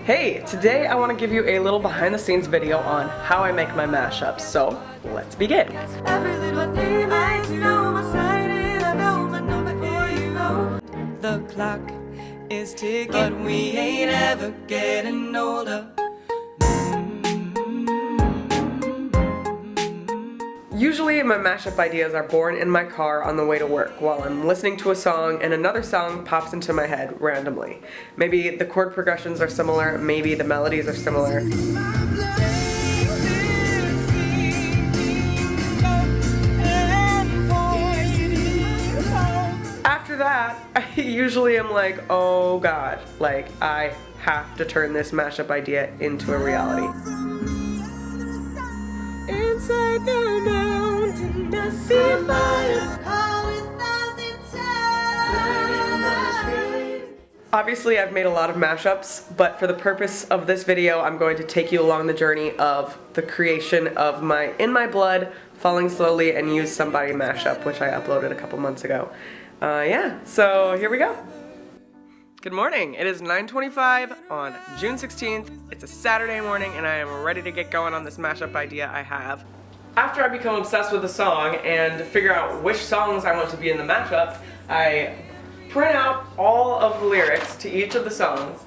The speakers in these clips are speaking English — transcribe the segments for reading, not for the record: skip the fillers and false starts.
Hey, today I want to give you a little behind the scenes video on how I make my mashups, so let's begin. The clock is ticking, but we ain't ever getting older. Usually my mashup ideas are born in my car on the way to work while I'm listening to a song and another song pops into my head randomly. Maybe the chord progressions are similar, maybe the melodies are similar. After that, I usually am like, oh god, like I have to turn this mashup idea into a reality. Inside the mountain, I see a fire. Obviously, I've made a lot of mashups, but for the purpose of this video, I'm going to take you along the journey of the creation of my In My Blood, Falling Slowly, and Use Somebody mashup, which I uploaded a couple months ago. Yeah, so here we go. Good morning. It is 9:25 on June 16th. It's a Saturday morning and I am ready to get going on this mashup idea I have. After I become obsessed with a song and figure out which songs I want to be in the mashup, I print out all of the lyrics to each of the songs.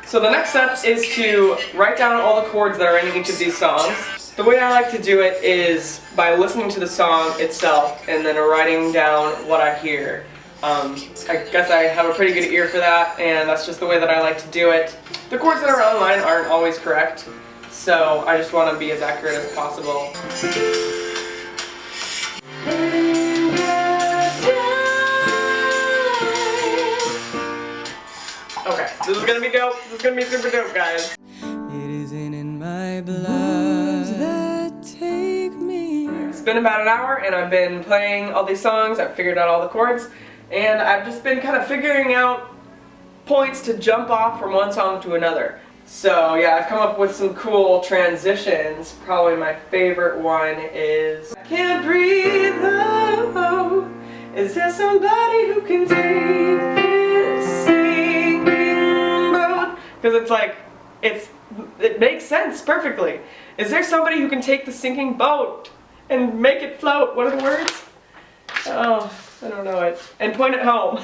So the next step is to write down all the chords that are in each of these songs. The way I like to do it is by listening to the song itself and then writing down what I hear. I guess I have a pretty good ear for that, and that's just the way that I like to do it. The chords that are online aren't always correct, so I just want to be as accurate as possible. Okay, this is gonna be dope. This is gonna be super dope, guys. It isn't in my blood that take me. It's been about an hour, and I've been playing all these songs. I've figured out all the chords. And I've just been kind of figuring out points to jump off from one song to another. So yeah, I've come up with some cool transitions. Probably my favorite one is I can't breathe, oh, is there somebody who can take this sinking boat? Because it's like, it makes sense perfectly. Is there somebody who can take the sinking boat and make it float? What are the words? Oh, I don't know it. And point it home.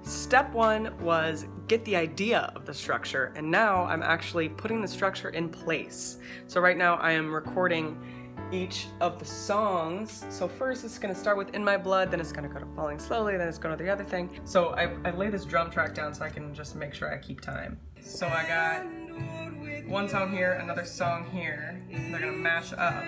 Step one was get the idea of the structure, and now I'm actually putting the structure in place. So right now I am recording each of the songs. So first it's going to start with In My Blood, then it's going to go to Falling Slowly, then it's going to the other thing. So I lay this drum track down so I can just make sure I keep time. So I got one song here, another song here. They're gonna mash up.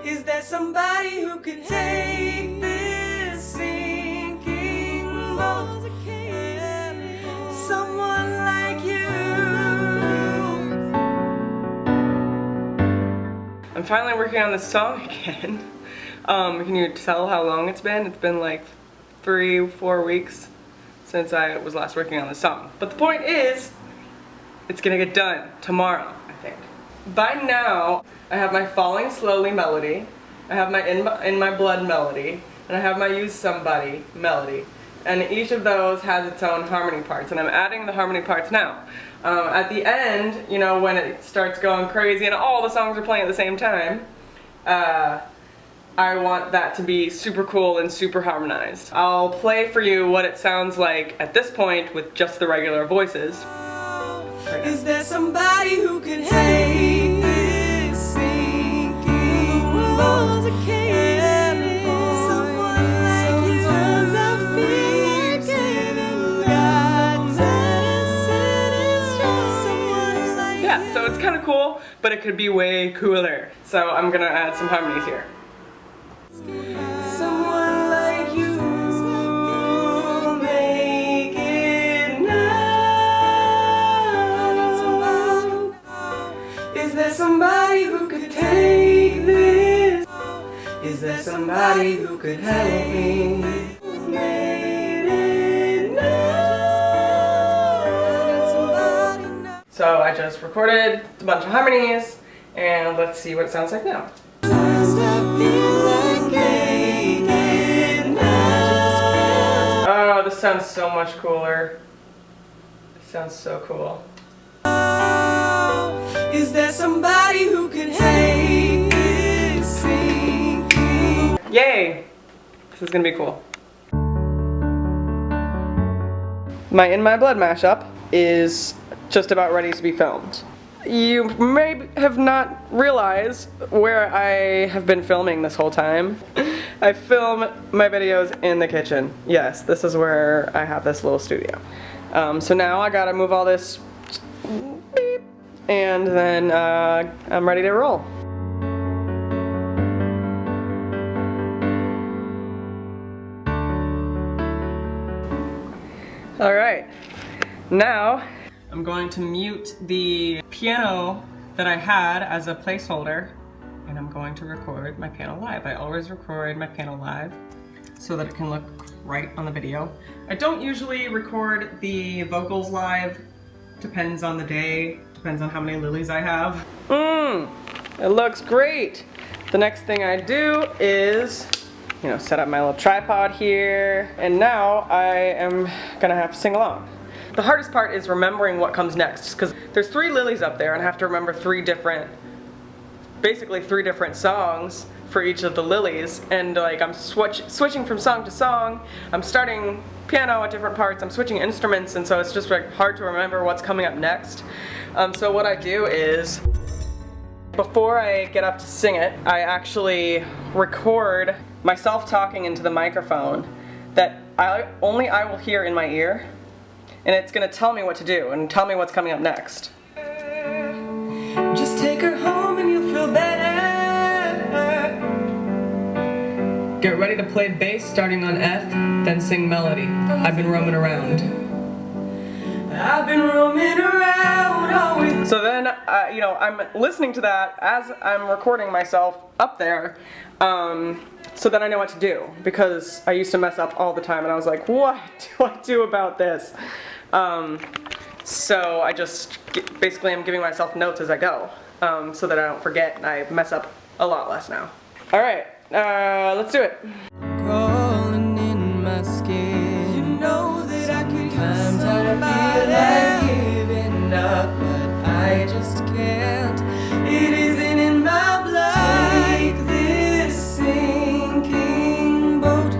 Is there somebody who could take this sinking boat? Someone like you. I'm finally working on this song again. Can you tell how long it's been? It's been like 3-4 weeks since I was last working on the song. But the point is, it's gonna get done tomorrow, I think. By now, I have my Falling Slowly melody, I have my In My Blood melody, and I have my Use Somebody melody. And each of those has its own harmony parts, and I'm adding the harmony parts now. At the end, you know, when it starts going crazy and all the songs are playing at the same time, I want that to be super cool and super harmonized. I'll play for you what it sounds like at this point with just the regular voices. Is there somebody who can take this sinking boat? Someone like you. Sometimes I feel like giving God to. Yeah, so it's kind of cool, but it could be way cooler. So I'm gonna add some harmonies here. Someone like you make it now. Is there somebody who could take this? Is there somebody who could help me? Made it now. So I just recorded a bunch of harmonies, and let's see what it sounds like now. Times I feel sounds so much cooler. It sounds so cool. Is there somebody who can take this sinking? Yay! This is gonna be cool. My In My Blood mashup is just about ready to be filmed. You may have not realized where I have been filming this whole time. I film my videos in the kitchen. Yes, this is where I have this little studio. So now I gotta move all this beep, and then I'm ready to roll. Alright, now I'm going to mute the piano that I had as a placeholder, and I'm going to record my piano live. I always record my piano live so that it can look right on the video. I don't usually record the vocals live, depends on the day, depends on how many lilies I have. It looks great! The next thing I do is, you know, set up my little tripod here, and now I am gonna have to sing along. The hardest part is remembering what comes next, because there's 3 lilies up there and I have to remember basically three different songs for each of the lilies, and like I'm switching from song to song. I'm starting piano at different parts, I'm switching instruments, and so it's just like hard to remember what's coming up next. So what I do is, before I get up to sing it, I actually record myself talking into the microphone that only I will hear in my ear, and it's gonna tell me what to do and tell me what's coming up next. Just take her home and you'll feel better. Get ready to play bass starting on F, then sing melody. I've been roaming around. I've been roaming around always. So then, you know, I'm listening to that as I'm recording myself up there, so that I know what to do, because I used to mess up all the time and I was like, what do I do about this? So I just basically am giving myself notes as I go, so that I don't forget, and I mess up a lot less now. Alright, let's do it. Crawling in my skin. You know that I could sometimes I feel like giving up, but I just can't. It isn't in my blood. Take this sinking boat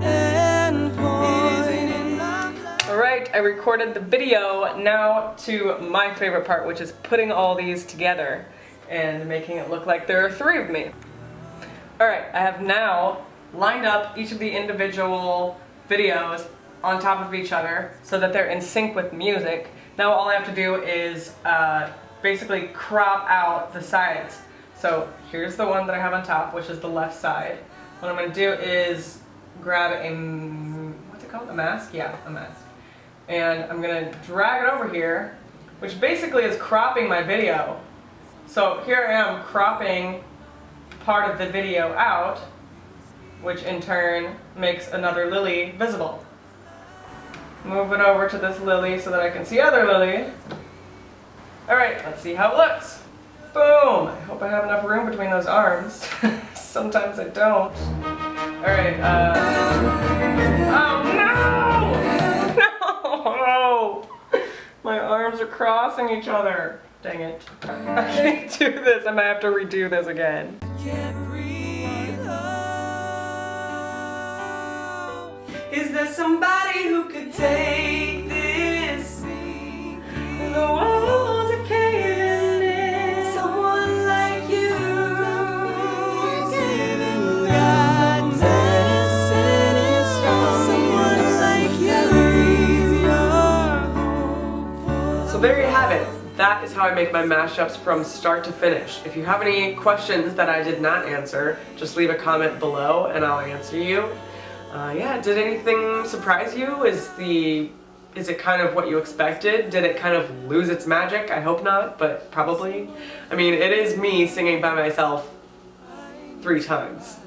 and point. It isn't in my blood. Alright, I recorded the video. Now to my favorite part, which is putting all these together and making it look like there are 3 of me. Alright, I have now lined up each of the individual videos on top of each other so that they're in sync with music. Now all I have to do is basically crop out the sides. So here's the one that I have on top, which is the left side. What I'm going to do is grab a, what's it called? A mask? Yeah, a mask. And I'm going to drag it over here, which basically is cropping my video. So here I am cropping part of the video out, which in turn makes another lily visible. Move it over to this lily so that I can see other lily. Alright, let's see how it looks. Boom! I hope I have enough room between those arms. Sometimes I don't. Alright, oh no! No! My arms are crossing each other. Dang it. I can't do this. I might have to redo this again. Can't breathe. Is there somebody who could take this? The walls are caving in. Someone like you. Giving God medicine strong. Someone like you. So there you have it. That is how I make my mashups from start to finish. If you have any questions that I did not answer, just leave a comment below and I'll answer you. Yeah, did anything surprise you? Is it kind of what you expected? Did it kind of lose its magic? I hope not, but probably. I mean, it is me singing by myself 3 times,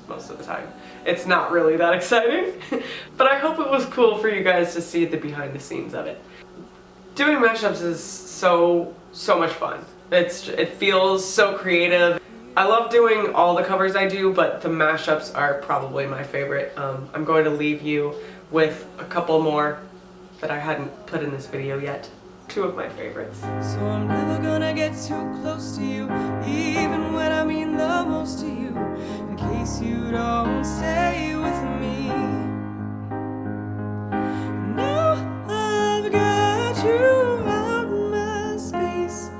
most of the time. It's not really that exciting, but I hope it was cool for you guys to see the behind the scenes of it. Doing mashups is so much fun. It feels so creative. I love doing all the covers I do, but the mashups are probably my favorite. I'm going to leave you with a couple more that I hadn't put in this video yet. 2 of my favorites. So I'm never gonna get too close to you, even when I mean the most to you, in case you don't stay with me. Now I've got you out in my space,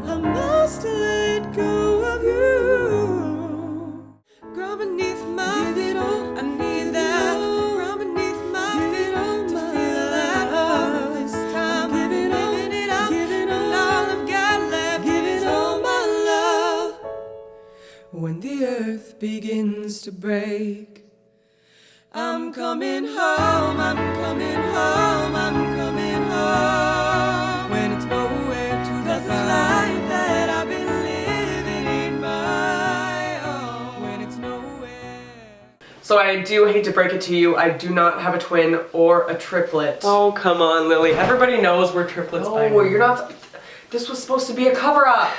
I must let go of you. Ground beneath my feet, I need that. Ground beneath my feet to feel that love this time. Giving it up, and all I've got left is all my love. When the earth begins to break, I'm coming home, I'm coming home, I'm coming home. When it's nowhere to go, 'cause this life that I've been living ain't my own. When it's nowhere. So I do hate to break it to you, I do not have a twin or a triplet. Oh, come on, Lily. Everybody knows we're triplets by now. You're not. This was supposed to be a cover-up.